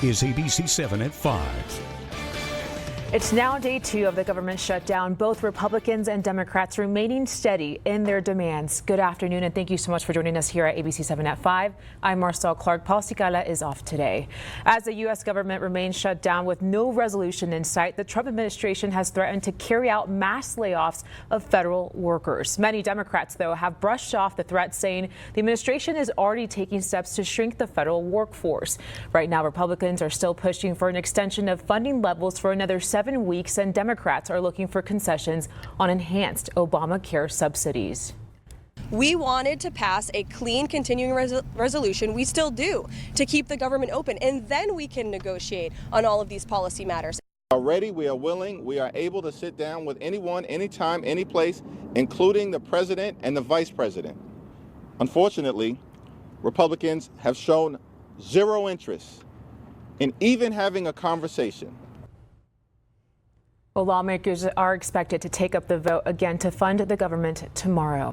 is ABC 7 at 5. It's now day 2 of the government shutdown. Both Republicans and Democrats remaining steady in their demands. Good afternoon, and thank you so much for joining us here at ABC 7 at 5. I'm Marcel Clark. Paul Cicala is off today. As the U.S. government remains shut down with no resolution in sight, the Trump administration has threatened to carry out mass layoffs of federal workers. Many Democrats, though, have brushed off the threat, saying the administration is already taking steps to shrink the federal workforce. Right now, Republicans are still pushing for an extension of funding levels for another 7 weeks, and Democrats are looking for concessions on enhanced Obamacare subsidies. We wanted to pass a clean continuing resolution, we still do, to keep the government open, and then we can negotiate on all of these policy matters. Already we are willing, we are able to sit down with anyone, anytime, any place, including the president and the vice president. Unfortunately, Republicans have shown zero interest in even having a conversation. Well, lawmakers are expected to take up the vote again to fund the government tomorrow.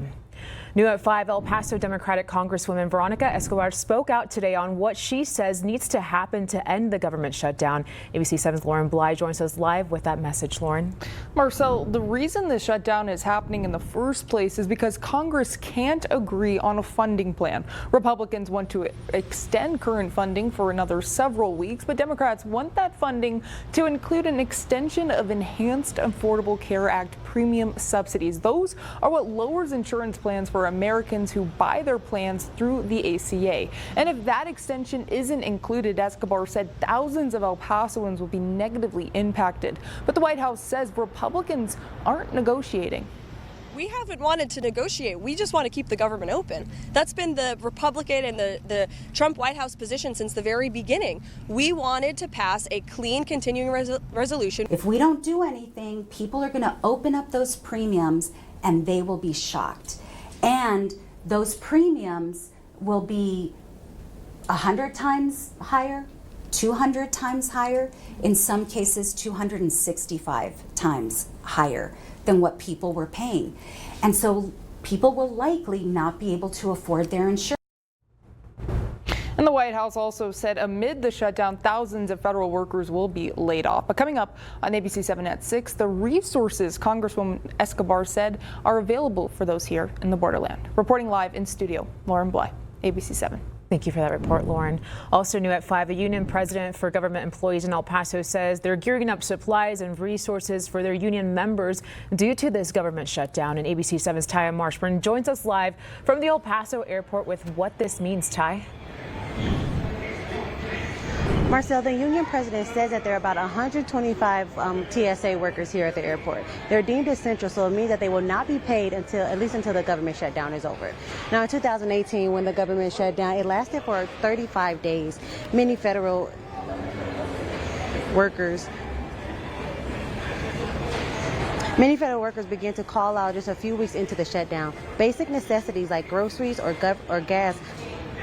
New at 5, El Paso Democratic Congresswoman Veronica Escobar spoke out today on what she says needs to happen to end the government shutdown. ABC 7's Lauren Bly joins us live with that message. Lauren. Marcel, the reason the shutdown is happening in the first place is because Congress can't agree on a funding plan. Republicans want to extend current funding for another several weeks, but Democrats want that funding to include an extension of Enhanced Affordable Care Act premium subsidies. Those are what lowers insurance plans for Americans who buy their plans through the ACA. And if that extension isn't included, Escobar said thousands of El Pasoans will be negatively impacted. But the White House says Republicans aren't negotiating. We haven't wanted to negotiate. We just want to keep the government open. That's been the Republican and the Trump White House position since the very beginning. We wanted to pass a clean continuing resolution. If we don't do anything, people are going to open up those premiums and they will be shocked. And those premiums will be 100 times higher, 200 times higher, in some cases 265 times higher than what people were paying. And so people will likely not be able to afford their insurance. And the White House also said amid the shutdown, thousands of federal workers will be laid off. But coming up on ABC 7 at 6, the resources Congresswoman Escobar said are available for those here in the borderland. Reporting live in studio, Lauren Bly, ABC 7. Thank you for that report, Lauren. Also new at 5, a union president for government employees in El Paso says they're gearing up supplies and resources for their union members due to this government shutdown. And ABC 7's Taya Marshburn joins us live from the El Paso airport with what this means. Ty? Marcel, the union president says that there are about 125 TSA workers here at the airport. They're deemed essential, so it means that they will not be paid at least until the government shutdown is over. Now, in 2018, when the government shut down, it lasted for 35 days. Many federal workers began to call out just a few weeks into the shutdown. Basic necessities like groceries or gas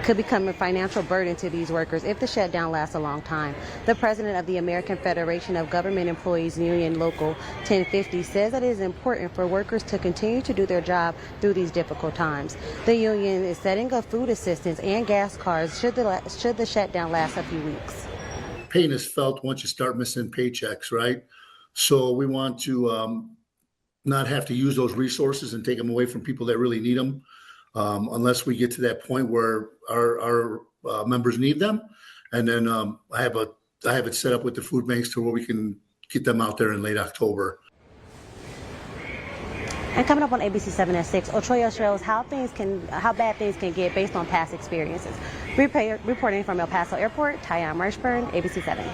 could become a financial burden to these workers if the shutdown lasts a long time. The president of the American Federation of Government Employees Union Local 1050 says that it is important for workers to continue to do their job through these difficult times. The union is setting up food assistance and gas cards should the shutdown last a few weeks. Pain is felt once you start missing paychecks, right? So we want to not have to use those resources and take them away from people that really need them. Unless we get to that point where our members need them. And then I have it set up with the food banks to where we can get them out there in late October. And coming up on ABC 7 at 6, Ochoa shows how bad things can get based on past experiences. Reporting from El Paso Airport, Taya Marshburn, ABC 7.